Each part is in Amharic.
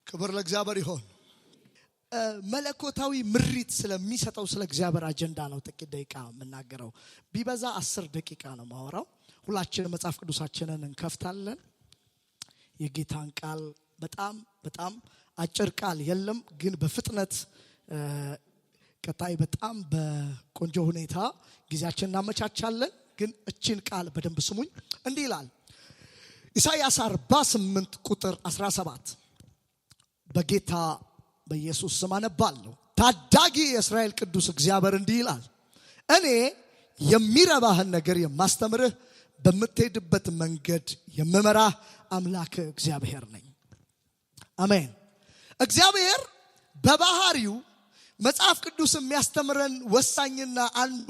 ክብር ለእግዚአብሔር ይሁን። መለኮታዊ ምሪት ስለሚሰጠው ስለ እግዚአብሔር አጀንዳ ነው ጥቂት ደቂቃ የምናገረው። ቢበዛ 10 ደቂቃ ነው ማወራው። ሁላችንም መጽሐፍ ቅዱሳችንን እንከፍታለን። የጌታን ቃል በጣም አጭር ቃል የለም፣ ግን በፍጥነት ቀጣይ በጣም በቆንጆ ሁኔታ ጊዜያችንን እናመቻቻለን። ግን እቺን ቃል በደንብ ስሙኝ። እንዲህ ይላል ኢሳይያስ 48 ቁጥር 17 በጌታ በኢየሱስ ስም አነባለሁ። ታዳጊ የእስራኤል ቅዱስ እግዚአብሔር እንዲህ ይላል፣ እኔ የሚረባህን ነገር የማስተምርህ በምትሄድበት መንገድ የምመራህ አምላክ እግዚአብሔር ነኝ። አሜን። እግዚአብሔር በባህሪው መጽሐፍ ቅዱስ የሚያስተምረን ወሳኝና አንዱ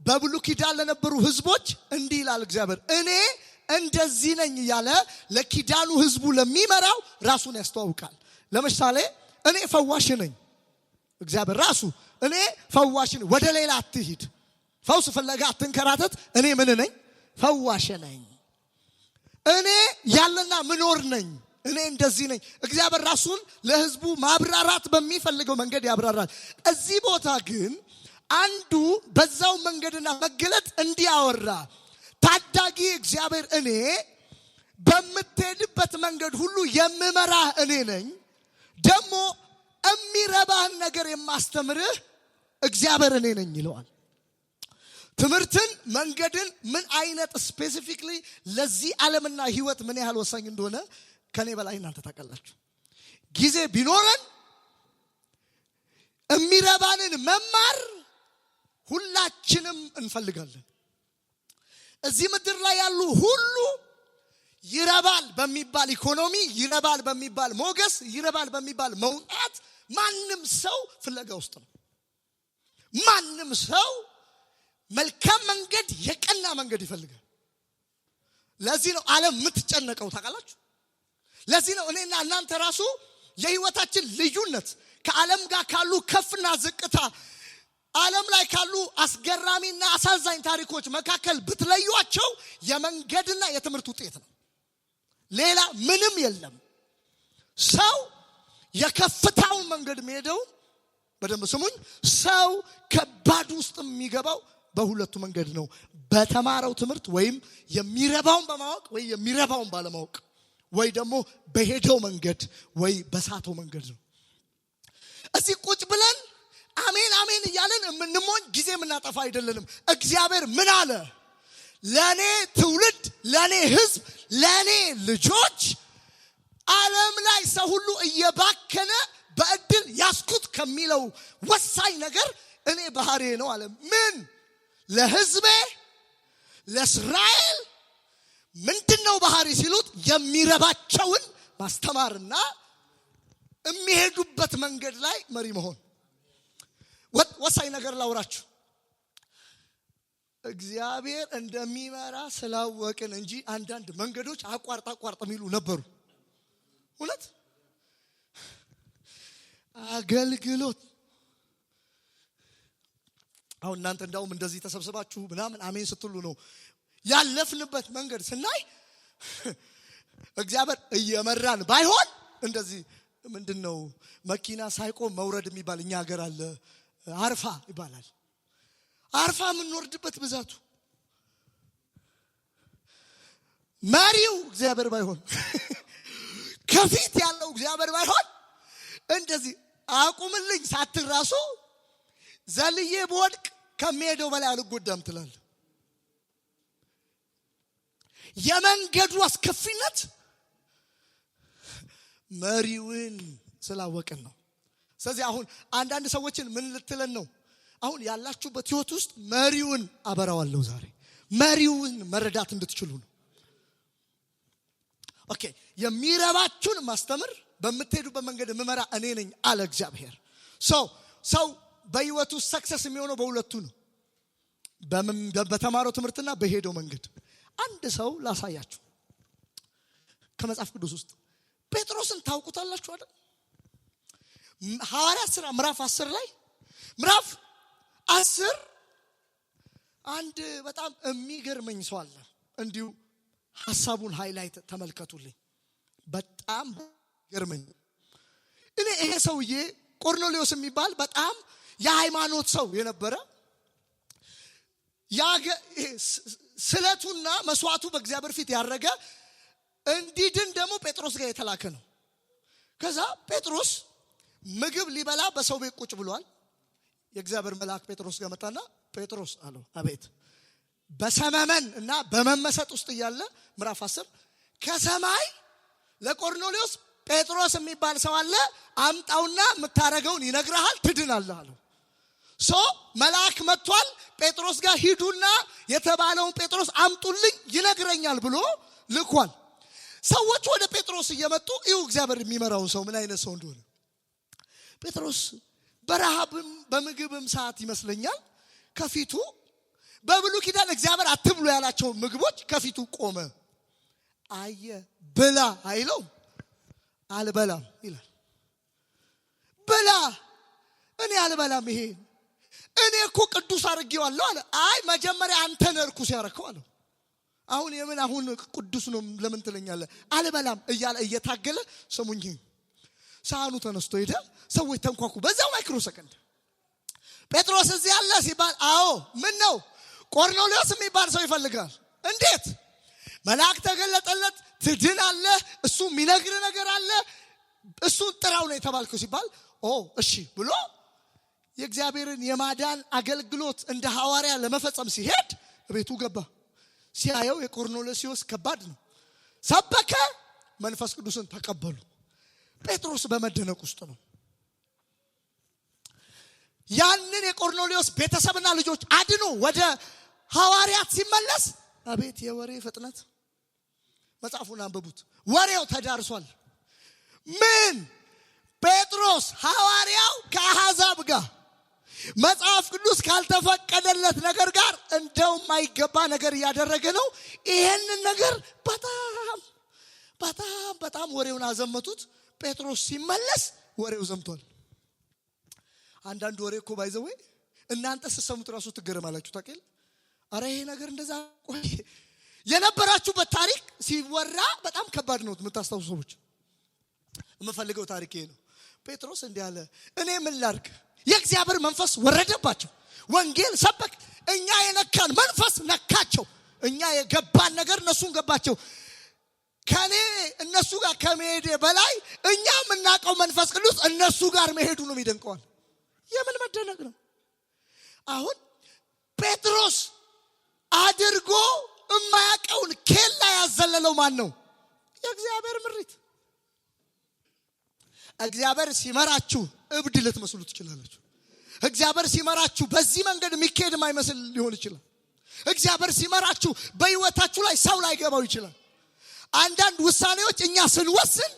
በብሉይ ኪዳን ለነበሩ ህዝቦች እንዲህ ይላል እግዚአብሔር፣ እኔ እንደዚህ ነኝ ያለ ለኪዳኑ ህዝቡ ለሚመራው ራሱን ያስተዋውቃል። ለምሳሌ እኔ ፈዋሽ ነኝ። እግዚአብሔር ራሱ እኔ ፈዋሽ ነኝ፣ ወደ ሌላ አትሂድ፣ ፈውስ ፍለጋ አትንከራተት፣ እኔ ምን ነኝ? ፈዋሽ ነኝ። እኔ ያለና ምኖር ነኝ፣ እኔ እንደዚህ ነኝ። እግዚአብሔር ራሱን ለህዝቡ ማብራራት በሚፈልገው መንገድ ያብራራል። እዚህ ቦታ ግን አንዱ በዛው መንገድና መገለጥ እንዲያወራ ታዳጊ እግዚአብሔር እኔ በምትሄድበት መንገድ ሁሉ የምመራህ እኔ ነኝ፣ ደግሞ የሚረባህን ነገር የማስተምርህ እግዚአብሔር እኔ ነኝ ይለዋል። ትምህርትን መንገድን ምን አይነት ስፔሲፊክሊ ለዚህ ዓለምና ህይወት ምን ያህል ወሳኝ እንደሆነ ከኔ በላይ እናንተ ታውቃላችሁ። ጊዜ ቢኖረን የሚረባንን መማር ሁላችንም እንፈልጋለን። እዚህ ምድር ላይ ያሉ ሁሉ ይረባል በሚባል ኢኮኖሚ፣ ይረባል በሚባል ሞገስ፣ ይረባል በሚባል መውጣት ማንም ሰው ፍለጋ ውስጥ ነው። ማንም ሰው መልካም መንገድ፣ የቀና መንገድ ይፈልጋል። ለዚህ ነው ዓለም የምትጨነቀው ታውቃላችሁ። ለዚህ ነው እኔና እናንተ ራሱ የህይወታችን ልዩነት ከዓለም ጋር ካሉ ከፍና ዝቅታ፣ ዓለም ላይ ካሉ አስገራሚና አሳዛኝ ታሪኮች መካከል ብትለዩአቸው የመንገድና የትምህርት ውጤት ነው። ሌላ ምንም የለም። ሰው የከፍታውን መንገድ የሚሄደው በደንብ ስሙኝ፣ ሰው ከባድ ውስጥ የሚገባው በሁለቱ መንገድ ነው። በተማረው ትምህርት ወይም የሚረባውን በማወቅ ወይ የሚረባውን ባለማወቅ፣ ወይ ደግሞ በሄደው መንገድ ወይ በሳተው መንገድ ነው። እዚህ ቁጭ ብለን አሜን አሜን እያለን የምንሞኝ ጊዜ የምናጠፋ አይደለንም። እግዚአብሔር ምን አለ? ለኔ ትውልድ፣ ለኔ ህዝብ፣ ለኔ ልጆች ዓለም ላይ ሰው ሁሉ እየባከነ በእድል ያስኩት ከሚለው ወሳኝ ነገር እኔ ባህሪዬ ነው አለ። ምን? ለህዝቤ ለእስራኤል ምንድነው ባህሪ ሲሉት የሚረባቸውን ማስተማርና የሚሄዱበት መንገድ ላይ መሪ መሆን። ወሳኝ ነገር ላውራችሁ። እግዚአብሔር እንደሚመራ ስላወቅን እንጂ አንዳንድ መንገዶች አቋርጥ የሚሉ ነበሩ። እውነት አገልግሎት አሁን እናንተ እንዳውም እንደዚህ ተሰብስባችሁ ምናምን አሜን ስትሉ ነው ያለፍንበት መንገድ ስናይ እግዚአብሔር እየመራን ባይሆን እንደዚህ ምንድነው መኪና ሳይቆም መውረድ የሚባል እኛ ሀገር አለ፣ አርፋ ይባላል። አርፋ የምንወርድበት ብዛቱ መሪው እግዚአብሔር ባይሆን ከፊት ያለው እግዚአብሔር ባይሆን እንደዚህ አቁምልኝ ሳትል ራሱ ዘልዬ በወድቅ ከሚሄደው በላይ አልጎዳም ትላለህ። የመንገዱ አስከፊነት መሪውን ስላወቅን ነው። ስለዚህ አሁን አንዳንድ ሰዎችን ምን ልትለን ነው? አሁን ያላችሁበት ህይወት ውስጥ መሪውን አበራዋለሁ ዛሬ። መሪውን መረዳት እንድትችሉ ነው። ኦኬ፣ የሚረባችሁን ማስተምር በምትሄዱበት መንገድ የምመራ እኔ ነኝ አለ እግዚአብሔር። ሰው በህይወቱ ሰክሰስ የሚሆነው በሁለቱ ነው፣ በተማረው ትምህርትና በሄደው መንገድ። አንድ ሰው ላሳያችሁ ከመጽሐፍ ቅዱስ ውስጥ ጴጥሮስን ታውቁታላችሁ አይደል? ሐዋርያት ሥራ ምዕራፍ 10 ላይ ምዕራፍ 10 አንድ በጣም የሚገርመኝ ሰው አለ። እንዲሁ ሐሳቡን ሃይላይት ተመልከቱልኝ። በጣም ገርመኝ። ይሄ ሰውዬ ቆርኔሌዎስ የሚባል በጣም የሃይማኖት ሰው የነበረ ስለቱና መስዋዕቱ በእግዚአብሔር ፊት ያረገ እንዲድን ደግሞ ጴጥሮስ ጋር የተላከ ነው። ከዛ ጴጥሮስ ምግብ ሊበላ በሰው ቤት ቁጭ ብሏል። የእግዚአብሔር መልአክ ጴጥሮስ ጋር መጣና ጴጥሮስ አለው። አቤት። በሰመመን እና በመመሰጥ ውስጥ እያለ ምዕራፍ 10 ከሰማይ ለቆርኔሌዎስ ጴጥሮስ የሚባል ሰው አለ፣ አምጣውና የምታረገውን ይነግርሃል፣ ትድናለህ አለው። መልአክ መጥቷል፣ ጴጥሮስ ጋር ሂዱና የተባለውን ጴጥሮስ አምጡልኝ ይነግረኛል ብሎ ልኳል። ሰዎች ወደ ጴጥሮስ እየመጡ እዩ እግዚአብሔር የሚመራውን ሰው ምን አይነት ሰው እንደሆነ። ጴጥሮስ በረሃብም በምግብም ሰዓት ይመስለኛል ከፊቱ በብሉይ ኪዳን እግዚአብሔር አትብሉ ያላቸው ምግቦች ከፊቱ ቆመ። አየ። ብላ አይለው፣ አልበላም ይላል። ብላ። እኔ አልበላም፣ ይሄ እኔ እኮ ቅዱስ አድርጌዋለሁ አለ። አይ መጀመሪያ አንተ ነህ ርኩስ ያደረከው አለው። አሁን ቅዱስ ነው ለምን ትለኛለህ? አልበላም እያለ እየታገለ ሰሙኝ። ሳህኑ ተነስቶ ሄደ። ሰዎች ተንኳኩ በዛው ማይክሮ ሰከንድ። ጴጥሮስ እዚህ አለ ሲባል አዎ ምን ነው ቆርኔሌዎስ የሚባል ሰው ይፈልጋል። እንዴት? መልአክ ተገለጠለት፣ ትድናለህ፣ እሱ የሚነግር ነገር አለ፣ እሱን ጥራው ነው የተባልከው ሲባል እሺ ብሎ የእግዚአብሔርን የማዳን አገልግሎት እንደ ሐዋርያ ለመፈጸም ሲሄድ ቤቱ ገባ። ሲያየው የቆርኔሌዎስ ከባድ ነው። ሰበከ፣ መንፈስ ቅዱስን ተቀበሉ። ጴጥሮስ በመደነቅ ውስጥ ነው። ያንን የቆርኔሌዎስ ቤተሰብና ልጆች አድኖ ወደ ሐዋርያት ሲመለስ አቤት የወሬ ፍጥነት! መጽሐፉን አንብቡት። ወሬው ተዳርሷል። ምን? ጴጥሮስ ሐዋርያው ከአሕዛብ ጋር መጽሐፍ ቅዱስ ካልተፈቀደለት ነገር ጋር እንደው የማይገባ ነገር እያደረገ ነው። ይሄንን ነገር በጣም ወሬውን አዘመቱት። ጴጥሮስ ሲመለስ ወሬው ዘምቷል። አንዳንድ ወሬ እኮ ባይዘው እናንተ ስትሰሙት ራሱ ትገረማላችሁ። ታውቃለህ? አረ ይሄ ነገር እንደዛ ቆይ የነበራችሁበት ታሪክ ሲወራ በጣም ከባድ ነው። የምታስታውሱ ሰዎች የምፈልገው ታሪክ ይሄ ነው። ጴጥሮስ እንዲህ አለ፣ እኔ ምን ላድርግ? የእግዚአብሔር መንፈስ ወረደባቸው፣ ወንጌል ሰበክ። እኛ የነካን መንፈስ ነካቸው። እኛ የገባን ነገር እነሱን ገባቸው። ከኔ እነሱ ጋር ከመሄዴ በላይ እኛ የምናውቀው መንፈስ ቅዱስ እነሱ ጋር መሄዱ ነው የሚደንቀዋል። የምን መደነቅ ነው? አሁን ጴጥሮስ አድርጎ የማያውቀውን ኬላ ያዘለለው ማን ነው? የእግዚአብሔር ምሪት። እግዚአብሔር ሲመራችሁ እብድ ልትመስሉ ትችላላችሁ። እግዚአብሔር ሲመራችሁ በዚህ መንገድ የሚካሄድ የማይመስል ሊሆን ይችላል። እግዚአብሔር ሲመራችሁ በህይወታችሁ ላይ ሰው ላይ ገባው ይችላል። አንዳንድ ውሳኔዎች እኛ ስንወስን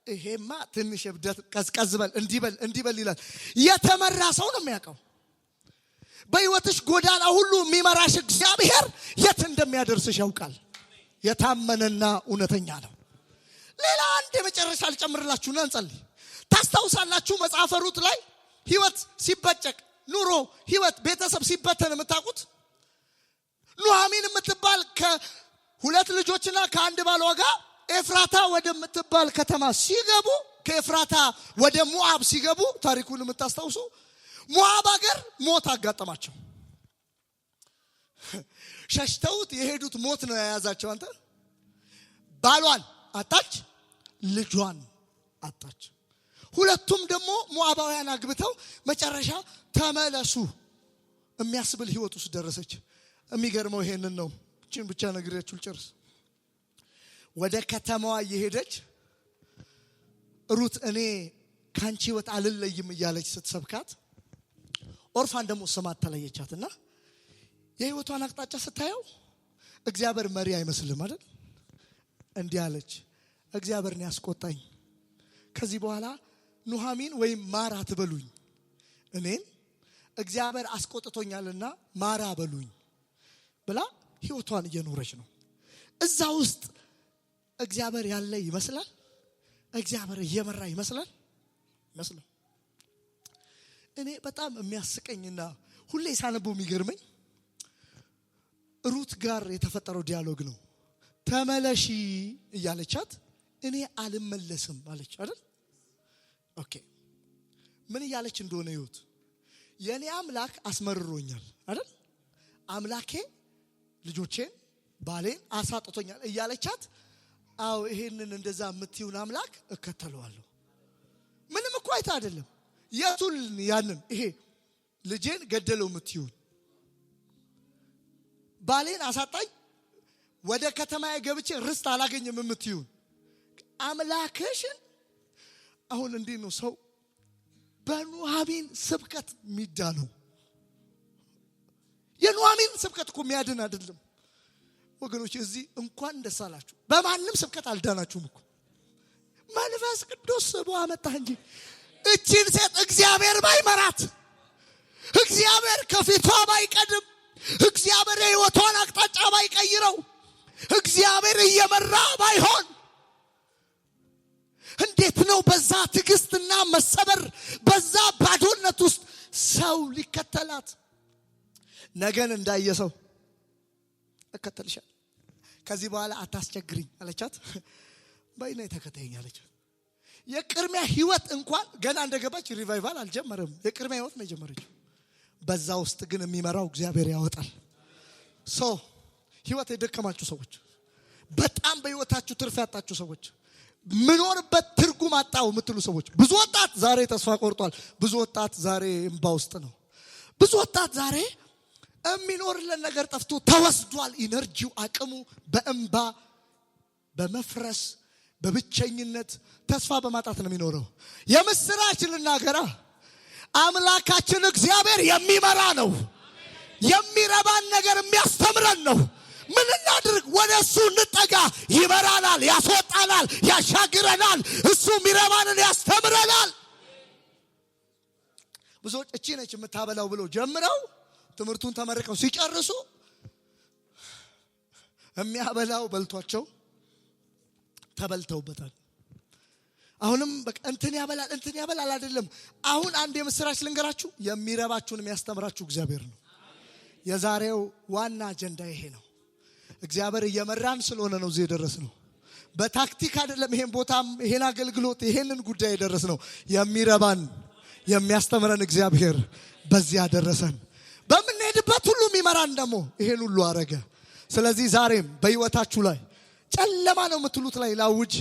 ይሄማ ትንሽ እብደት ቀዝቀዝ በል እንዲበል ይላል። የተመራ ሰው ነው የሚያውቀው። በህይወትሽ ጎዳና ሁሉ የሚመራሽ እግዚአብሔር የት እንደሚያደርስሽ ያውቃል። የታመነና እውነተኛ ነው። ሌላ አንድ የመጨረሻ ልጨምርላችሁና እንጸልይ። ታስታውሳላችሁ መጽሐፈ ሩት ላይ ህይወት ሲበጨቅ ኑሮ ህይወት ቤተሰብ ሲበተን የምታውቁት ኑሃሚን የምትባል ከሁለት ልጆችና ከአንድ ባሏ ጋር ኤፍራታ ወደምትባል ከተማ ሲገቡ ከኤፍራታ ወደ ሞዓብ ሲገቡ ታሪኩን የምታስታውሱ ሞዓብ ሀገር ሞት አጋጠማቸው። ሸሽተውት የሄዱት ሞት ነው የያዛቸው። አንተ ባሏን አጣች፣ ልጇን አጣች። ሁለቱም ደግሞ ሞዓባውያን አግብተው መጨረሻ ተመለሱ የሚያስብል ህይወት ውስጥ ደረሰች። የሚገርመው ይሄንን ነው። እቺን ብቻ ነግሬያችሁ ልጨርስ። ወደ ከተማዋ እየሄደች ሩት እኔ ካንቺ ህይወት አልለይም እያለች ስትሰብካት ኦርፋን ደግሞ ስማት ተለየቻትና የህይወቷን አቅጣጫ ስታየው እግዚአብሔር መሪ አይመስልም አይደል? እንዲህ አለች፣ እግዚአብሔር ነው ያስቆጣኝ። ከዚህ በኋላ ኑሃሚን ወይም ማራ ትበሉኝ፣ እኔን እግዚአብሔር አስቆጥቶኛልና ማራ በሉኝ ብላ ህይወቷን እየኖረች ነው። እዛ ውስጥ እግዚአብሔር ያለ ይመስላል። እግዚአብሔር እየመራ ይመስላል። እኔ በጣም የሚያስቀኝና ሁሌ ሳነበው የሚገርመኝ ሩት ጋር የተፈጠረው ዲያሎግ ነው። ተመለሺ እያለቻት እኔ አልመለስም አለች አይደል? ኦኬ ምን እያለች እንደሆነ ይሁት የኔ አምላክ አስመርሮኛል አይደል አምላኬ ልጆቼን ባሌን አሳጥቶኛል እያለቻት አው ይሄንን እንደዛ የምትዩን አምላክ እከተለዋለሁ ምንም እኮ አይታ አይደለም የቱል ያንን ይሄ ልጄን ገደለው የምትዩን ባሌን አሳጣኝ ወደ ከተማዬ ገብቼ ርስት አላገኝም የምትዩን አምላክሽን አሁን እንዴ ነው ሰው በኑሃሚን ስብከት ሚዳነው የኑሃሚን ስብከት እኮ የሚያድን አይደለም ወገኖች እዚህ እንኳን ደስ አላችሁ በማንም ስብከት አልዳናችሁም እኮ መንፈስ ቅዱስ በአመጣ እንጂ እቺን ሴት እግዚአብሔር ባይመራት እግዚአብሔር ከፊቷ ባይቀድም እግዚአብሔር የህይወቷን አቅጣጫ ባይቀይረው እግዚአብሔር እየመራ ባይሆን እንዴት ነው በዛ ትግስትና መሰበር በዛ ባዶነት ውስጥ ሰው ሊከተላት ነገን እንዳየሰው እከተልሻለሁ ከዚህ በኋላ አታስቸግሪኝ አለቻት ባይነይ ተከተይኝ አለች የቅርሚያ ህይወት እንኳን ገና እንደገባች ሪቫይቫል አልጀመረም የቅርሚያ ህይወት ነው የጀመረችው በዛ ውስጥ ግን የሚመራው እግዚአብሔር ያወጣል ህይወት የደከማችሁ ሰዎች በጣም በህይወታችሁ ትርፍ ያጣችሁ ሰዎች ምኖርበት ትርጉም አጣው የምትሉ ሰዎች ብዙ ወጣት ዛሬ ተስፋ ቆርጧል ብዙ ወጣት ዛሬ እንባ ውስጥ ነው ብዙ ወጣት ዛሬ የሚኖርለን ነገር ጠፍቶ ተወስዷል ኢነርጂው አቅሙ በእንባ በመፍረስ በብቸኝነት ተስፋ በማጣት ነው የሚኖረው የምስራች ልናገራ አምላካችን እግዚአብሔር የሚመራ ነው የሚረባን ነገር የሚያስተምረን ነው ምን እናድርግ ወደሱ እንጠጋ ይመራናል ያስወጣናል ያሻግረናል እሱ ሚረባንን ያስተምረናል ብዙዎች እቺ ነች የምታበላው ብሎ ጀምረው ትምርቱን ተመረቀው ሲጨርሱ የሚያበላው በልቷቸው ተበልተውበታል አሁንም በቃ እንትን ያበላል አይደለም አሁን አንድ የምስራች ልንገራችሁ የሚረባችሁን የሚያስተምራችሁ እግዚአብሔር ነው የዛሬው ዋና አጀንዳ ይሄ ነው እግዚአብሔር እየመራን ስለሆነ ነው እዚህ ደረስነው በታክቲክ አይደለም ይሄን ቦታም ይሄን አገልግሎት ይሄንን ጉዳይ ደረስነው የሚረባን የሚያስተምረን እግዚአብሔር በዚያ ደረሰን በመንሄድበት ሁሉ የሚመራን ደግሞ ይሄን ሁሉ አረገ ስለዚህ ዛሬም በህይወታችሁ ላይ ጨለማ ነው የምትሉት ላይ ላውጅ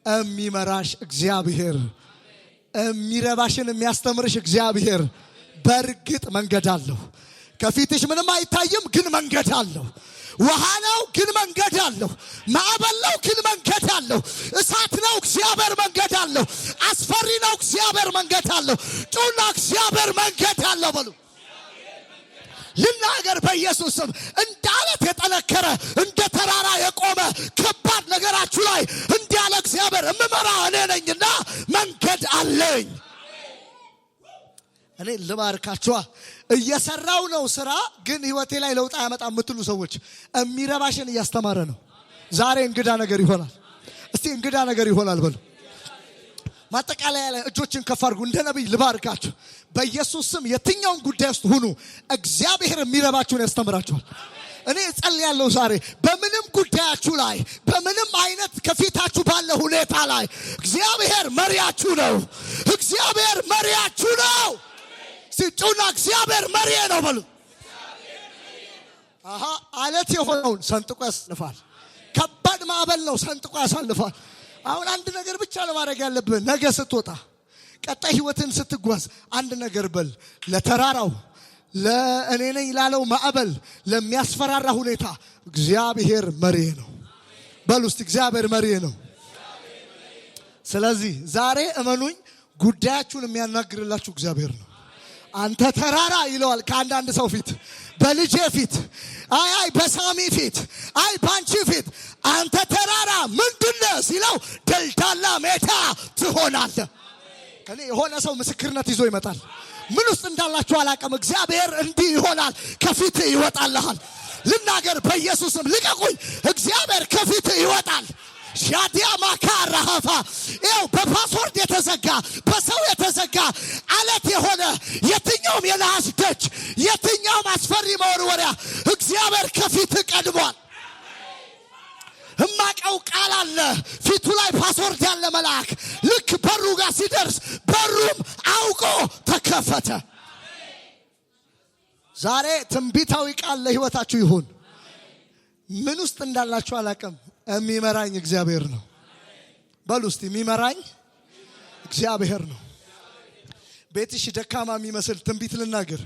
የሚመራሽ እግዚአብሔር የሚረባሽን የሚያስተምርሽ እግዚአብሔር በርግጥ መንገድ አለው ከፊትሽ ምንም አይታይም ግን መንገድ አለው ውሃ ነው ግን መንገድ አለው ማዕበል ነው ግን መንገድ አለው እሳት ነው እግዚአብሔር መንገድ አለው አስፈሪ ነው እግዚአብሔር መንገድ አለው ጩና እግዚአብሔር መንገድ አለው በሉ ልናገር በኢየሱስ ስም እንዳለት የጠነከረ እንደ ተራራ የቆመ ከባድ ነገራችሁ ላይ እንዲያለ እግዚአብሔር እመራ እኔ ነኝና መንገድ አለኝ እኔ ልባርካችሁ እየሰራው ነው ስራ ግን ህይወቴ ላይ ለውጥ ያመጣ የምትሉ ሰዎች የሚረባሽን እያስተማረ ነው ዛሬ እንግዳ ነገር ይሆናል እስቲ እንግዳ ነገር ይሆናል በሉ ማጠቃለያ ላይ እጆችን ከፍ አድርጉ እንደ ነብይ ልባርካችሁ በኢየሱስ ስም የትኛውን ጉዳይ ውስጥ ሁኑ እግዚአብሔር የሚረባችሁን ያስተምራችኋል እኔ ጸልያለሁ ዛሬ በምንም ጉዳያችሁ ላይ በምንም አይነት ከፊታችሁ ባለ ሁኔታ ላይ እግዚአብሔር መሪያችሁ ነው እግዚአብሔር መሪያችሁ ነው ሲጩና እግዚአብሔር መሪዬ ነው በሉ አለት የሆነውን ሰንጥቆ ያሳልፋል ከባድ ማዕበል ነው ሰንጥቆ ያሳልፋል አሁን አንድ ነገር ብቻ ነው ማድረግ ያለብህ ነገ ስትወጣ ቀጣይ ህይወትን ስትጓዝ አንድ ነገር በል ለተራራው ለእኔ ነኝ ላለው ማዕበል ለሚያስፈራራ ሁኔታ እግዚአብሔር መሪዬ ነው በሉ እስቲ እግዚአብሔር መሪዬ ነው ስለዚህ ዛሬ እመኑኝ ጉዳያችሁን የሚያናግርላችሁ እግዚአብሔር ነው አንተ ተራራ ይለዋል ከአንዳንድ ሰው ፊት በልጄ ፊት አይ በሳሚ ፊት አይ ባንቺ ፊት አንተ ተራራ ምንድነው ሲለው ደልዳላ ሜዳ ትሆናለህ ከኔ የሆነ ሰው ምስክርነት ይዞ ይመጣል ምን ውስጥ እንዳላችሁ አላቀም እግዚአብሔር እንዲህ ይሆናል ከፊት ይወጣልሃል ልናገር በኢየሱስም ልቀቁኝ እግዚአብሔር ከፊት ይወጣል ሻዲያ ማካራሃፋ ይው በፓስወርድ የተዘጋ በሰው የተዘጋ አለት የሆነ የትኛውም የነሐስ ደጅ የትኛውም አስፈሪ መወርወሪያ እግዚአብሔር ከፊት ቀድሟል እማቀው ቃል አለ ፊቱ ላይ ፓስወርድ ያለ መልአክ ልክ በሩ ጋር ሲደርስ በሩም አውቆ ተከፈተ። ዛሬ ትንቢታዊ ቃል ለህይወታችሁ ይሁን። ምን ውስጥ እንዳላችሁ አላውቅም። የሚመራኝ እግዚአብሔር ነው። በሉ እስቲ የሚመራኝ እግዚአብሔር ነው። ቤትሽ ደካማ የሚመስል ትንቢት ልናገር።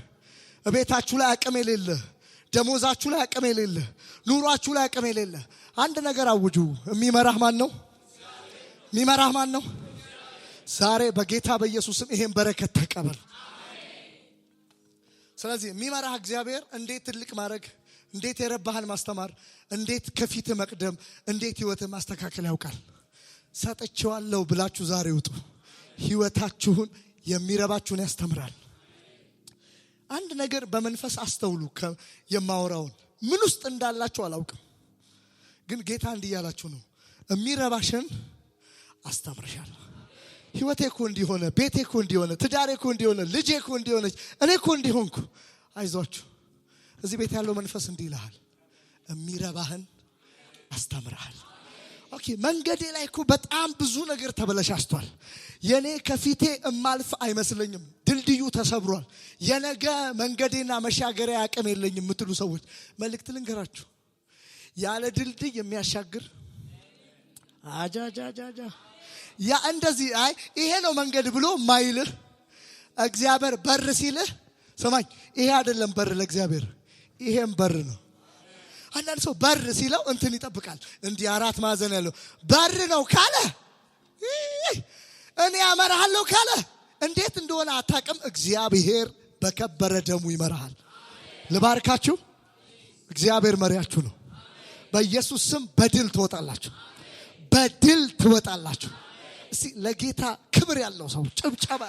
ቤታችሁ ላይ አቅም የሌለ፣ ደሞዛችሁ ላይ አቅም የሌለ፣ ኑሯችሁ ላይ አቅም የሌለ አንድ ነገር አውጁ። የሚመራህ ማን ነው? የሚመራህ ማን ነው? ዛሬ በጌታ በኢየሱስም ይሄን በረከት ተቀበል። ስለዚህ የሚመራህ እግዚአብሔር እንዴት ትልቅ ማድረግ፣ እንዴት የረባህን ማስተማር፣ እንዴት ከፊት መቅደም፣ እንዴት ህይወትን ማስተካከል ያውቃል። ሰጥቼዋለሁ ብላችሁ ዛሬ ውጡ። ህይወታችሁን የሚረባችሁን ያስተምራል። አንድ ነገር በመንፈስ አስተውሉ። የማወራውን ምን ውስጥ እንዳላችሁ አላውቅም፣ ግን ጌታ እንዲህ ያላችሁ ነው። የሚረባሽን አስተምርሻለሁ። ህይወቴ እኮ እንዲሆነ፣ ቤቴ እኮ እንዲሆነ፣ ትዳሬ እኮ እንዲሆነ፣ ልጄ እኮ እንዲሆነች፣ እኔ እኮ እንዲሆንኩ። አይዟችሁ፣ እዚህ ቤት ያለው መንፈስ እንዲህ ይልሃል፣ የሚረባህን አስተምርሃል። ኦኬ፣ መንገዴ ላይ እኮ በጣም ብዙ ነገር ተበለሻሽቷል። የኔ ከፊቴ እማልፍ አይመስለኝም፣ ድልድዩ ተሰብሯል። የነገ መንገዴና መሻገሪያ አቅም የለኝም የምትሉ ሰዎች መልእክት ልንገራችሁ። ያለ ድልድይ የሚያሻግር አጃጃጃጃ ያ እንደዚህ አይ ይሄ ነው መንገድ ብሎ ማይልህ እግዚአብሔር በር ሲልህ ሰማኝ። ይሄ አይደለም በር ለእግዚአብሔር፣ ይሄም በር ነው። አንዳንድ ሰው በር ሲለው እንትን ይጠብቃል። እንዲህ አራት ማዕዘን ያለው በር ነው ካለ እኔ አመራሃለሁ ካለ እንዴት እንደሆነ አታውቅም። እግዚአብሔር በከበረ ደሙ ይመራሃል። ልባርካችሁ። እግዚአብሔር መሪያችሁ ነው። በኢየሱስ ስም በድል ትወጣላችሁ፣ በድል ትወጣላችሁ። እስቲ ለጌታ ክብር ያለው ሰው ጭብጨባ